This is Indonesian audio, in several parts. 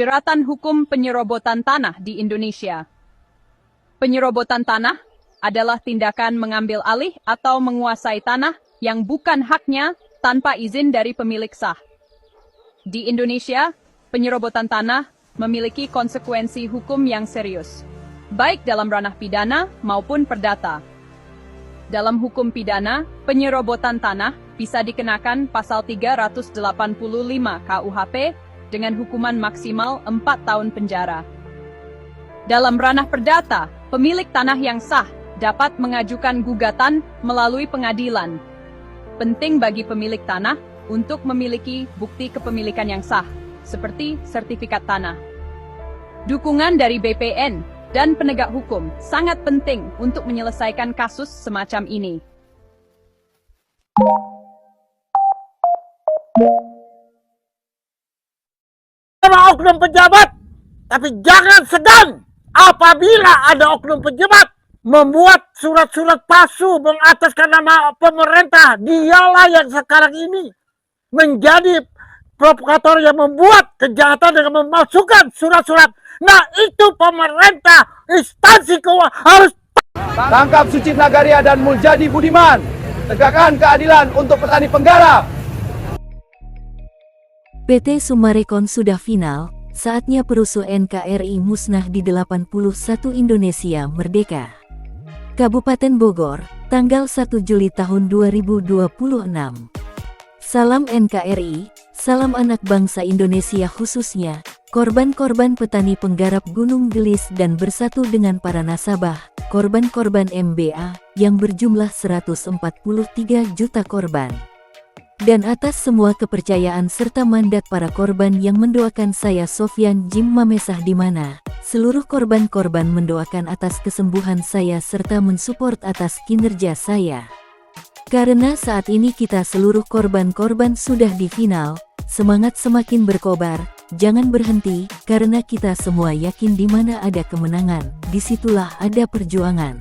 Jeratan hukum penyerobotan tanah di Indonesia. Penyerobotan tanah adalah tindakan mengambil alih atau menguasai tanah yang bukan haknya tanpa izin dari pemilik sah. Di Indonesia, penyerobotan tanah memiliki konsekuensi hukum yang serius, baik dalam ranah pidana maupun perdata. Dalam hukum pidana, penyerobotan tanah bisa dikenakan pasal 385 KUHP dengan hukuman maksimal 4 tahun penjara. Dalam ranah perdata, pemilik tanah yang sah dapat mengajukan gugatan melalui pengadilan. Penting bagi pemilik tanah untuk memiliki bukti kepemilikan yang sah, seperti sertifikat tanah. Dukungan dari BPN dan penegak hukum sangat penting untuk menyelesaikan kasus semacam ini. Oknum pejabat, tapi jangan segan apabila ada oknum pejabat membuat surat-surat palsu mengataskan nama pemerintah. Dialah yang sekarang ini menjadi provokator yang membuat kejahatan dengan memasukkan surat-surat. Nah, itu pemerintah, instansi keuangan harus tangkap Sucit Nagaria dan Muljadi Budiman. Tegakkan keadilan untuk petani penggarap. PT Summarecon sudah final, saatnya perusuh NKRI musnah di 81 Indonesia Merdeka. Kabupaten Bogor, tanggal 1 Juli tahun 2026. Salam NKRI, salam anak bangsa Indonesia khususnya, korban-korban petani penggarap Gunung Gelis dan bersatu dengan para nasabah, korban-korban MBA, yang berjumlah 143 juta korban. Dan atas semua kepercayaan serta mandat para korban yang mendoakan saya Sofyan Jim Mamesah di mana seluruh korban-korban mendoakan atas kesembuhan saya serta mensupport atas kinerja saya. Karena saat ini kita seluruh korban-korban sudah di final, semangat semakin berkobar, jangan berhenti, karena kita semua yakin di mana ada kemenangan, disitulah ada perjuangan.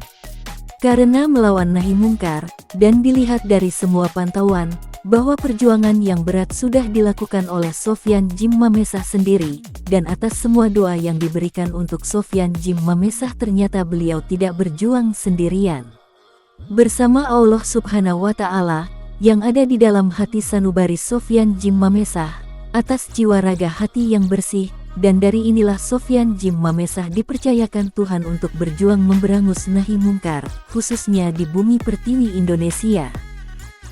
Karena melawan nahi mungkar, dan dilihat dari semua pantauan, bahwa perjuangan yang berat sudah dilakukan oleh Sofyan Jim Mamesah sendiri, dan atas semua doa yang diberikan untuk Sofyan Jim Mamesah ternyata beliau tidak berjuang sendirian. Bersama Allah Subhanahu wa Ta'ala, yang ada di dalam hati sanubari Sofyan Jim Mamesah, atas jiwa raga hati yang bersih, dan dari inilah Sofyan Jim Mamesah dipercayakan Tuhan untuk berjuang memberangus nahi mungkar, khususnya di bumi pertiwi Indonesia.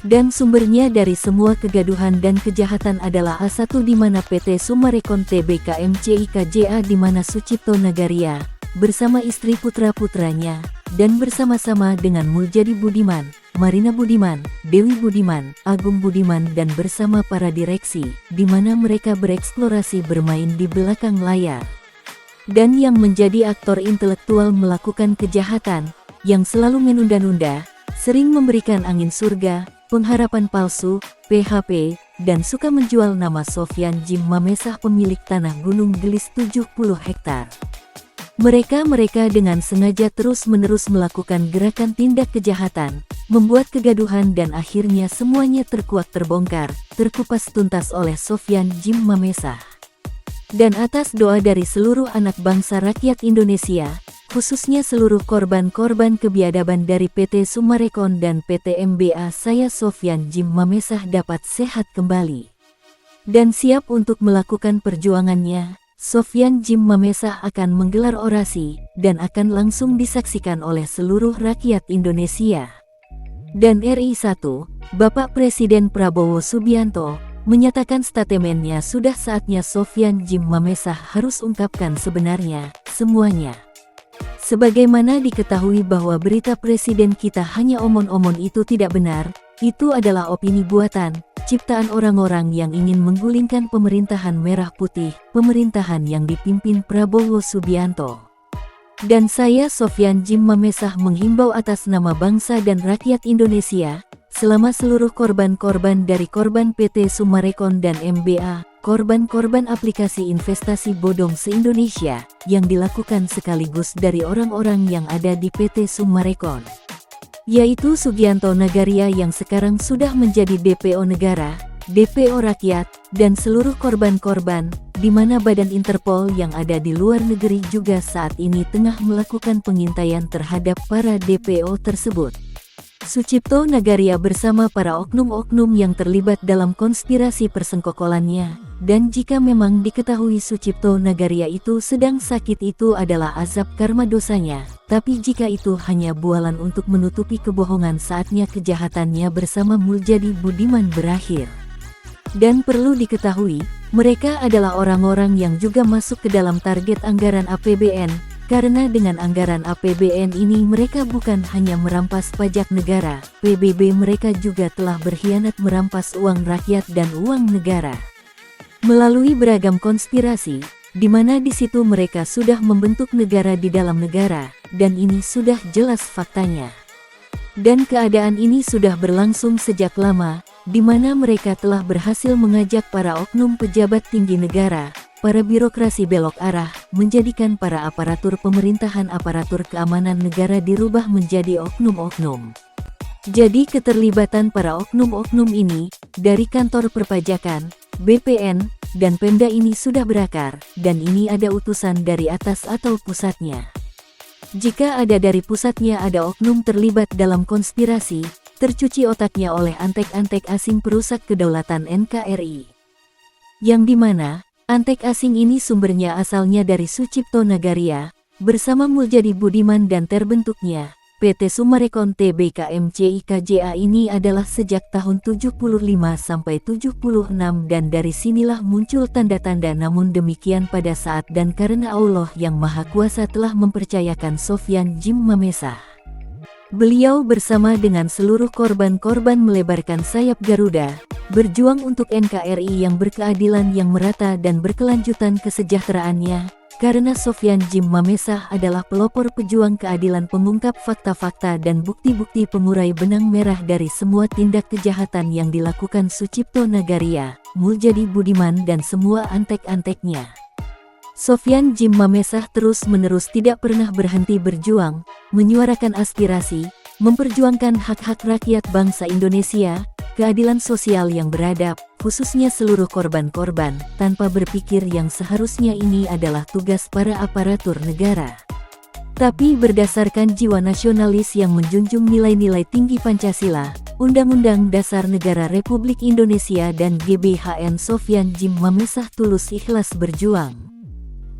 Dan sumbernya dari semua kegaduhan dan kejahatan adalah A1 di mana PT Summarecon Tbk MCIKJA di mana Sucipto Nagaria, bersama istri putra-putranya, dan bersama-sama dengan Muljadi Budiman, Marina Budiman, Dewi Budiman, Agung Budiman dan bersama para direksi, di mana mereka bereksplorasi bermain di belakang layar. Dan yang menjadi aktor intelektual melakukan kejahatan, yang selalu menunda-nunda, sering memberikan angin surga, pengharapan palsu, PHP, dan suka menjual nama Sofyan Jim Mamesah pemilik tanah Gunung Gelis 70 hektar. Mereka dengan sengaja terus-menerus melakukan gerakan tindak kejahatan, membuat kegaduhan dan akhirnya semuanya terkuak terbongkar, terkupas tuntas oleh Sofyan Jim Mamesah. Dan atas doa dari seluruh anak bangsa rakyat Indonesia, khususnya seluruh korban-korban kebiadaban dari PT Summarecon dan PT MBA, saya Sofyan Jim Mamesah dapat sehat kembali. Dan siap untuk melakukan perjuangannya, Sofyan Jim Mamesah akan menggelar orasi, dan akan langsung disaksikan oleh seluruh rakyat Indonesia. Dan RI 1, Bapak Presiden Prabowo Subianto, menyatakan statementnya sudah saatnya Sofyan Jim Mamesah harus ungkapkan sebenarnya, semuanya. Sebagaimana diketahui bahwa berita presiden kita hanya omon-omon itu tidak benar, itu adalah opini buatan, ciptaan orang-orang yang ingin menggulingkan pemerintahan merah putih, pemerintahan yang dipimpin Prabowo Subianto. Dan saya Sofyan Jim Mamesah menghimbau atas nama bangsa dan rakyat Indonesia, selama seluruh korban-korban dari korban PT Summarecon dan MBA, korban-korban aplikasi investasi bodong se-Indonesia, yang dilakukan sekaligus dari orang-orang yang ada di PT Summarecon. Yaitu Sugianto Nagaria yang sekarang sudah menjadi DPO negara, DPO rakyat, dan seluruh korban-korban, di mana Badan Interpol yang ada di luar negeri juga saat ini tengah melakukan pengintaian terhadap para DPO tersebut. Sucipto Nagaria bersama para oknum-oknum yang terlibat dalam konspirasi persengkokolannya, dan jika memang diketahui Sucipto Nagaria itu sedang sakit itu adalah azab karma dosanya, tapi jika itu hanya bualan untuk menutupi kebohongan saatnya kejahatannya bersama Muljadi Budiman berakhir. Dan perlu diketahui, mereka adalah orang-orang yang juga masuk ke dalam target anggaran APBN, karena dengan anggaran APBN ini mereka bukan hanya merampas pajak negara, PBB mereka juga telah berkhianat merampas uang rakyat dan uang negara. Melalui beragam konspirasi, di mana di situ mereka sudah membentuk negara di dalam negara, dan ini sudah jelas faktanya. Dan keadaan ini sudah berlangsung sejak lama, di mana mereka telah berhasil mengajak para oknum pejabat tinggi negara, para birokrasi belok arah, menjadikan para aparatur pemerintahan aparatur keamanan negara dirubah menjadi oknum-oknum. Jadi keterlibatan para oknum-oknum ini, dari kantor perpajakan, BPN, dan Pemda ini sudah berakar, dan ini ada utusan dari atas atau pusatnya. Jika ada dari pusatnya ada oknum terlibat dalam konspirasi, tercuci otaknya oleh antek-antek asing perusak kedaulatan NKRI. Yang dimana, antek asing ini sumbernya asalnya dari Sucipto Nagaria, bersama Muljadi Budiman dan terbentuknya, PT Summarecon Tbk MCIKJA ini adalah sejak tahun 75 sampai 76 dan dari sinilah muncul tanda-tanda namun demikian pada saat dan karena Allah yang Maha Kuasa telah mempercayakan Sofyan Jim Mamesah. Beliau bersama dengan seluruh korban-korban melebarkan sayap Garuda, berjuang untuk NKRI yang berkeadilan yang merata dan berkelanjutan kesejahteraannya, karena Sofyan Jim Mamesah adalah pelopor pejuang keadilan pengungkap fakta-fakta dan bukti-bukti pengurai benang merah dari semua tindak kejahatan yang dilakukan Sucipto Nagaria, Muljadi Budiman dan semua antek-anteknya. Sofyan Jim Mamesah terus-menerus tidak pernah berhenti berjuang, menyuarakan aspirasi, memperjuangkan hak-hak rakyat bangsa Indonesia, keadilan sosial yang beradab, khususnya seluruh korban-korban, tanpa berpikir yang seharusnya ini adalah tugas para aparatur negara. Tapi berdasarkan jiwa nasionalis yang menjunjung nilai-nilai tinggi Pancasila, Undang-Undang Dasar Negara Republik Indonesia dan GBHN, Sofyan Jim Mamesah tulus ikhlas berjuang.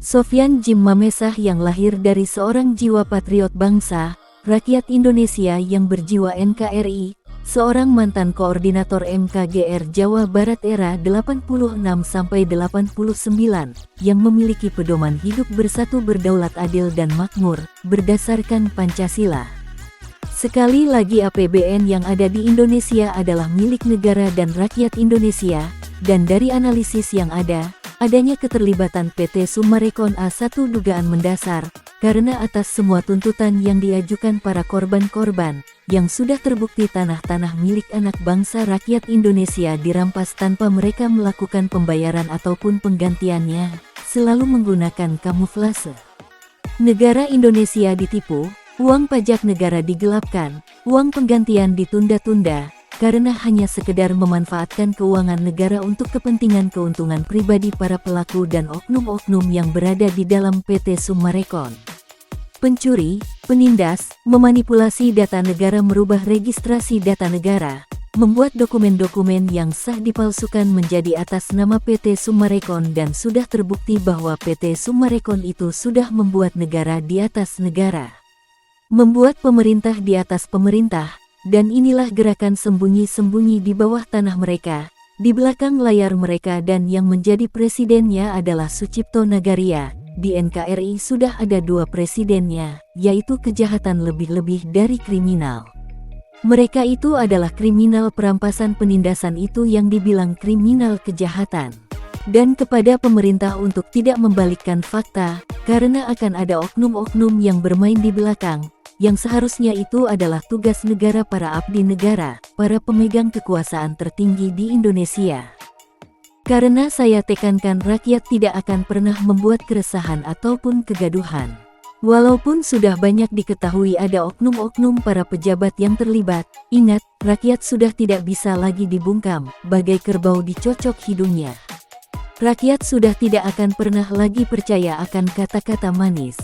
Sofyan Jim Mamesah yang lahir dari seorang jiwa patriot bangsa, rakyat Indonesia yang berjiwa NKRI, seorang mantan koordinator MKGR Jawa Barat era 86-89, yang memiliki pedoman hidup bersatu berdaulat adil dan makmur, berdasarkan Pancasila. Sekali lagi APBN yang ada di Indonesia adalah milik negara dan rakyat Indonesia, dan dari analisis yang ada, adanya keterlibatan PT Summarecon A1 dugaan mendasar, karena atas semua tuntutan yang diajukan para korban-korban, yang sudah terbukti tanah-tanah milik anak bangsa rakyat Indonesia dirampas tanpa mereka melakukan pembayaran ataupun penggantiannya, selalu menggunakan kamuflase. Negara Indonesia ditipu, uang pajak negara digelapkan, uang penggantian ditunda-tunda, karena hanya sekedar memanfaatkan keuangan negara untuk kepentingan keuntungan pribadi para pelaku dan oknum-oknum yang berada di dalam PT Summarecon. Pencuri, penindas, memanipulasi data negara, merubah registrasi data negara, membuat dokumen-dokumen yang sah dipalsukan menjadi atas nama PT Summarecon dan sudah terbukti bahwa PT Summarecon itu sudah membuat negara di atas negara. Membuat pemerintah di atas pemerintah. Dan inilah gerakan sembunyi-sembunyi di bawah tanah mereka, di belakang layar mereka, dan yang menjadi presidennya adalah Sucipto Nagaria. Di NKRI sudah ada 2 presidennya, yaitu kejahatan lebih-lebih dari kriminal. Mereka itu adalah kriminal perampasan, penindasan itu yang dibilang kriminal kejahatan. Dan kepada pemerintah untuk tidak membalikkan fakta, karena akan ada oknum-oknum yang bermain di belakang, yang seharusnya itu adalah tugas negara, para abdi negara, para pemegang kekuasaan tertinggi di Indonesia. Karena saya tekankan rakyat tidak akan pernah membuat keresahan ataupun kegaduhan. Walaupun sudah banyak diketahui ada oknum-oknum para pejabat yang terlibat, ingat, rakyat sudah tidak bisa lagi dibungkam, bagai kerbau dicocok hidungnya. rakyat sudah tidak akan pernah lagi percaya akan kata-kata manis.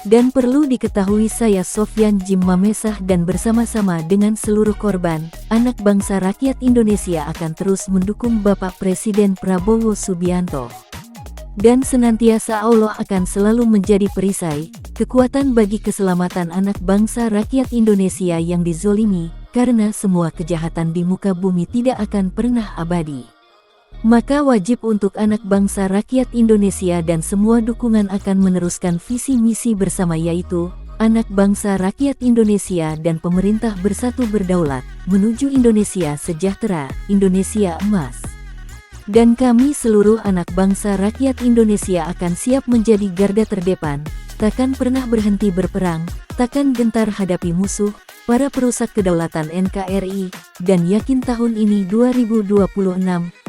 Dan perlu diketahui saya Sofyan Jim Mamesah dan bersama-sama dengan seluruh korban, anak bangsa rakyat Indonesia akan terus mendukung Bapak Presiden Prabowo Subianto. Dan senantiasa Allah akan selalu menjadi perisai, kekuatan bagi keselamatan anak bangsa rakyat Indonesia yang dizolimi, karena semua kejahatan di muka bumi tidak akan pernah abadi. Maka wajib untuk anak bangsa rakyat Indonesia dan semua dukungan akan meneruskan visi misi bersama yaitu, anak bangsa rakyat Indonesia dan pemerintah bersatu berdaulat, menuju Indonesia sejahtera, Indonesia emas. Dan kami seluruh anak bangsa rakyat Indonesia akan siap menjadi garda terdepan, takkan pernah berhenti berperang, takkan gentar hadapi musuh, para perusak kedaulatan NKRI, dan yakin tahun ini 2026,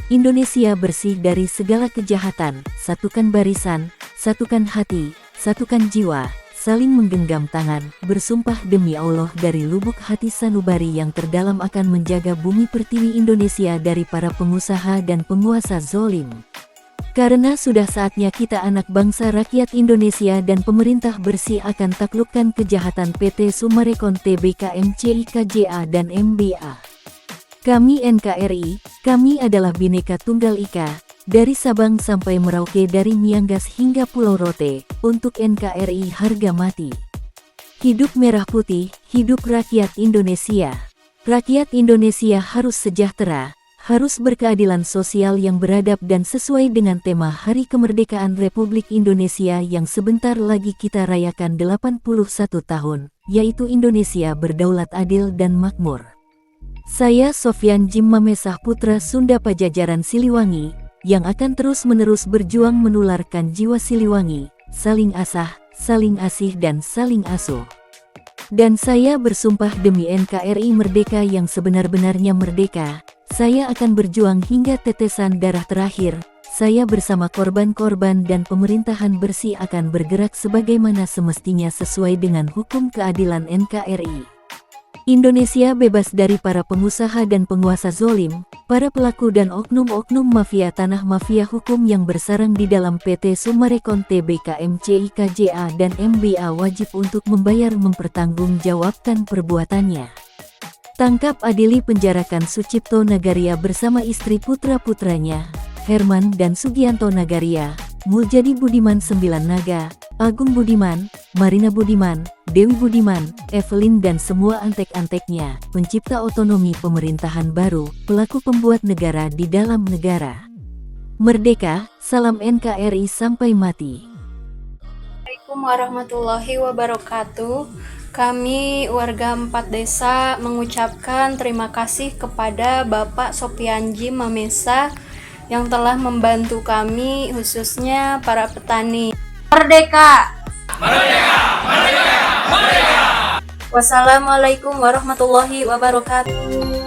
Indonesia bersih dari segala kejahatan, satukan barisan, satukan hati, satukan jiwa, saling menggenggam tangan, bersumpah demi Allah dari lubuk hati sanubari yang terdalam akan menjaga bumi pertiwi Indonesia dari para pengusaha dan penguasa zolim. Karena sudah saatnya kita anak bangsa rakyat Indonesia dan pemerintah bersih akan taklukkan kejahatan PT Summarecon Tbk MCIKJA dan MBA. Kami NKRI, kami adalah Bhinneka Tunggal Ika, dari Sabang sampai Merauke dari Miangas hingga Pulau Rote, untuk NKRI harga mati. Hidup merah putih, hidup rakyat Indonesia. Rakyat Indonesia harus sejahtera, harus berkeadilan sosial yang beradab dan sesuai dengan tema Hari Kemerdekaan Republik Indonesia yang sebentar lagi kita rayakan 81 tahun, yaitu Indonesia berdaulat adil dan makmur. Saya Sofyan Jim Mamesah Putra Sunda Pajajaran Siliwangi, yang akan terus-menerus berjuang menularkan jiwa Siliwangi, saling asah, saling asih dan saling asuh. Dan saya bersumpah demi NKRI merdeka yang sebenar-benarnya merdeka, saya akan berjuang hingga tetesan darah terakhir, saya bersama korban-korban dan pemerintahan bersih akan bergerak sebagaimana semestinya sesuai dengan hukum keadilan NKRI. Indonesia bebas dari para pengusaha dan penguasa zolim, para pelaku dan oknum-oknum mafia tanah mafia hukum yang bersarang di dalam PT Summarecon Tbk MCIKJA dan MBA wajib untuk mempertanggungjawabkan perbuatannya. Tangkap adili penjarakan Sucipto Nagaria bersama istri putra-putranya, Herman dan Sugianto Nagaria, Muljadi Budiman 9 Naga, Agung Budiman, Marina Budiman, Dewi Budiman, Evelyn dan semua antek-anteknya, pencipta otonomi pemerintahan baru, pelaku pembuat negara di dalam negara. Merdeka, salam NKRI sampai mati. Assalamualaikum warahmatullahi wabarakatuh. Kami warga 4 desa mengucapkan terima kasih kepada Bapak Sofyan Jim Mamesah yang telah membantu kami khususnya para petani. Merdeka! Merdeka! Merdeka! Merdeka! Wassalamualaikum warahmatullahi wabarakatuh.